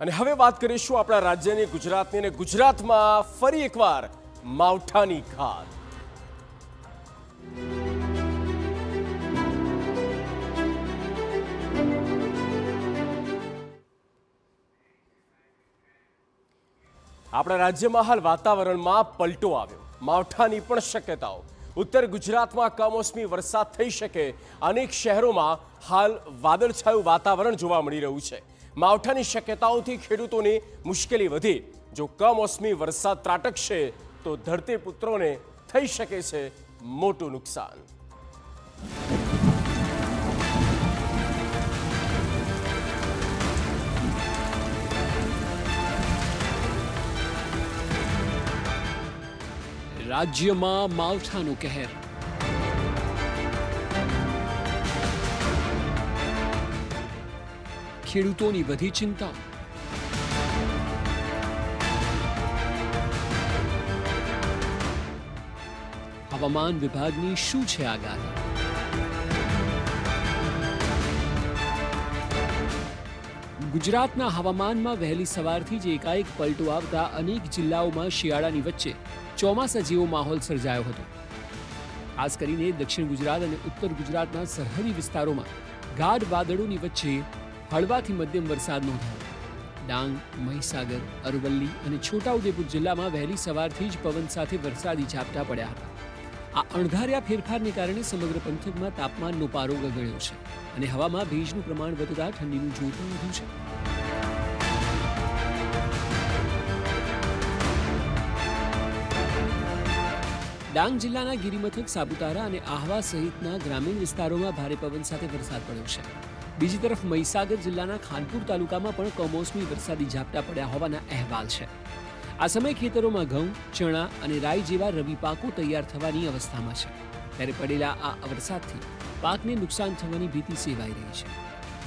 અને હવે વાત કરીશું આપણા રાજ્યની ગુજરાતની અને ગુજરાતમાં ફરી એકવાર માવઠાની ઘાત। આપણા રાજ્યમાં હાલ વાતાવરણમાં પલટો આવ્યો, માવઠાની પણ શક્યતાઓ। ઉત્તર ગુજરાતમાં કમોસમી વરસાદ થઈ શકે, અનેક શહેરોમાં હાલ વાદળછાયું વાતાવરણ જોવા મળી રહ્યું છે। માવઠાની શક્યતાઓથી ખેડૂતોની મુશ્કેલી વધી। જો કમોસમી વરસાદ ત્રાટકશે તો ધરતીપુત્રોને થઈ શકે છે મોટું નુકસાન। રાજ્યમાં માવઠાનું કહેર। ખેડૂતોની વધી ચિંતા। હવામાન વિભાગની શું છે આગાહી? ગુજરાતના હવામાનમાં વહેલી સવારથી જ એકાએક પલટો આવતા અનેક જિલ્લાઓમાં શિયાળાની વચ્ચે ચોમાસા જેવો માહોલ સર્જાયો હતો। ખાસ કરીને દક્ષિણ ગુજરાત અને ઉત્તર ગુજરાતના સરહદી વિસ્તારોમાં ગાઢ વાદળોની વચ્ચે હળવાથી મધ્યમ વરસાદ નોંધાયો। ડાંગ, મહીસાગર, અરવલ્લી અને છોટાઉદેપુર જિલ્લામાં વહેલી સવારથી જ પવન સાથે વરસાદી ઝાપટા પડ્યા હતા। આ અણધાર્યા ફેરફારને કારણે સમગ્ર પંથકમાં તાપમાનનો પારો ગગડ્યો છે અને હવામાં ભેજનું પ્રમાણ વધતા ઠંડીનું જોર પણ વધ્યું છે। ડાંગ જિલ્લાના ગિરિમથક સાપુતારા અને આહવા સહિતના ગ્રામીણ વિસ્તારોમાં ભારે પવન સાથે વરસાદ પડ્યો છે। બીજી તરફ મહીસાગર જિલ્લાના ખાનપુર તાલુકામાં પણ કમોસમી વરસાદી ઝાપટા પડ્યા હોવાના અહેવાલ છે। આ સમયે ખેતરોમાં ઘઉં, ચણા અને રાઈ જેવા રવિ પાકો તૈયાર થવાની અવસ્થામાં છે, ત્યારે પડેલા આ વરસાદથી પાકને નુકસાન થવાની ભીતિ સેવાઈ રહી છે।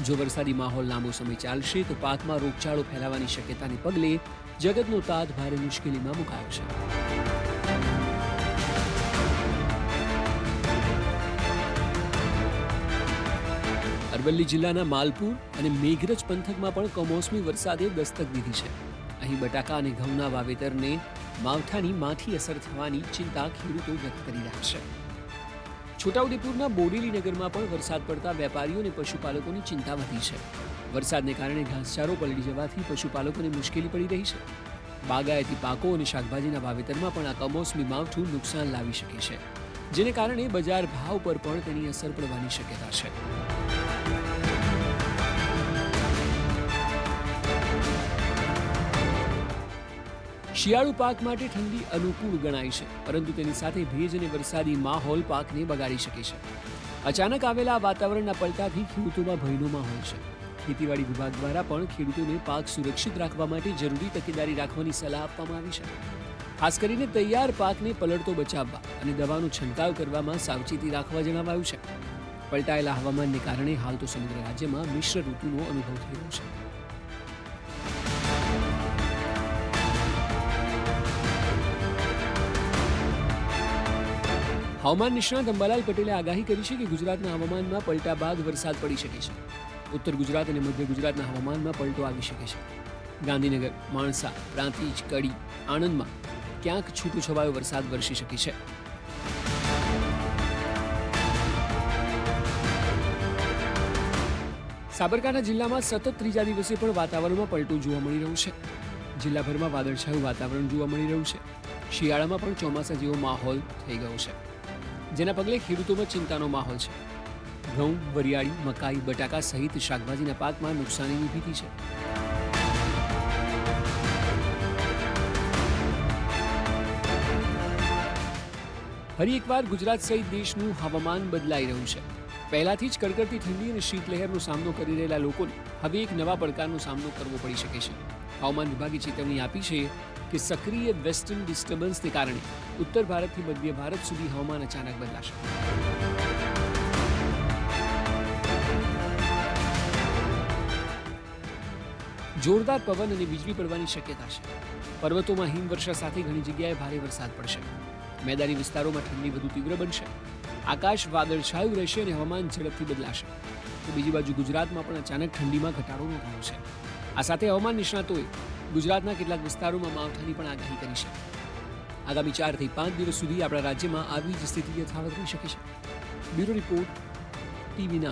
જો વરસાદી માહોલ લાંબો સમય ચાલશે તો પાકમાં રોગચાળો ફેલાવાની શક્યતાને પગલે જગતનો તાત ભારે મુશ્કેલીમાં મુકાયો છે। અરવલ્લી જિલ્લાના માલપુર અને મેઘરજ પંથકમાં પણ કમોસમી વરસાદે દસ્તક દીધી છે। અહીં બટાકા અને ઘઉંના વાવેતરને માવઠાની માઠી અસર થવાની ચિંતા ખેડૂતો વ્યક્ત કરી રહ્યા છે। છોટાઉદેપુરના બોડેલી નગરમાં પણ વરસાદ પડતા વેપારીઓ અને પશુપાલકોની ચિંતા વધી છે। વરસાદને કારણે ઘાસચારો પલળી જવાથી પશુપાલકોને મુશ્કેલી પડી રહી છે। બાગાયતી પાકો અને શાકભાજીના વાવેતરમાં પણ આ કમોસમી માવઠું નુકસાન લાવી શકે છે, જેને કારણે બજાર ભાવ પર પણ તેની અસર પડવાની શક્યતા છે। શિયાળુ પાક માટે ઠંડી અનુકૂળ ગણાય છે, પરંતુ તેની સાથે ભેજ અને વરસાદી માહોલ પાકને બગાડી શકે છે। અચાનક આવેલા વાતાવરણના પલટાથી ખેડૂતોમાં ભયનો માહોલ છે। ખેતીવાડી વિભાગ દ્વારા પણ ખેડૂતોને પાક સુરક્ષિત રાખવા માટે જરૂરી તકેદારી રાખવાની સલાહ આપવામાં આવી છે। ખાસ કરીને તૈયાર પાકને પલળતો બચાવવા અને દવાનો છંટકાવ કરવામાં સાવચેતી રાખવા જણાવાયું છે। પલટાયેલા હવામાનને કારણે હાલ તો સમગ્ર રાજ્યમાં મિશ્ર ઋતુનો અનુભવ થઈ રહ્યો છે। હવામાન નિષ્ણાત અંબાલાલ પટેલે આગાહી કરી છે કે ગુજરાતના હવામાનમાં પલટા બાદ વરસાદ પડી શકે છે। ઉત્તર ગુજરાત અને મધ્ય ગુજરાતના હવામાનમાં પલટો આવી શકે છે। ગાંધીનગર, માણસા, પ્રાંતિજ, કડી, આણંદમાં ક્યાંક છૂટોછવાયો વરસાદ વરસી શકે છે। સાબરકાંઠા જિલ્લામાં સતત ત્રીજા દિવસે પણ વાતાવરણમાં પલટો જોવા મળી રહ્યો છે। જિલ્લાભરમાં વાદળછાયું વાતાવરણ જોવા મળી રહ્યું છે। શિયાળામાં પણ ચોમાસા જેવો માહોલ થઈ ગયો છે, જેના પગલે ખેડૂતોમાં ચિંતાનો માહોલ છે। ઘઉં, વરિયાળી, મકાઈ, બટાકા સહિત શાકભાજીના પાકમાં નુકસાનીની ભીતિ છે। ફરી એકવાર ગુજરાત સહિત દેશનું હવામાન બદલાઈ રહ્યું છે। પહેલાથી જ કડકડતી ઠંડી અને શીતલહેરનો સામનો કરી રહેલા લોકોને હવે એક નવા પડકારનો સામનો કરવો પડી શકે છે। હવામાન વિભાગે ચેતવણી આપી છે કે સક્રિય વેસ્ટર્ન ડિસ્ટર્બન્સને કારણે ઉત્તર ભારતથી મધ્ય ભારત સુધી હવામાન અચાનક બદલાશે। જોરદાર પવન અને વીજળી પડવાની શક્યતા છે। પર્વતોમાં હિમવર્ષા સાથે ઘણી જગ્યાએ ભારે વરસાદ પડશે। મેદાની વિસ્તારોમાં ઠંડી વધુ તીવ્ર બનશે। આકાશ વાદળછાયું રહેશે અને હવામાન ઝડપથી બદલાશે। તો બીજી બાજુ ગુજરાતમાં પણ અચાનક ઠંડીમાં ઘટાડો નોંધાયો છે। આ સાથે હવામાન નિષ્ણાતોએ ગુજરાતના કેટલાક વિસ્તારોમાં માવઠાની પણ આગાહી કરી છે. આગામી 4 થી 5 દિવસ સુધી આપણા રાજ્યમાં આવી જ સ્થિતિ યથાવત રહી શકે છે. Bureau report, TV9.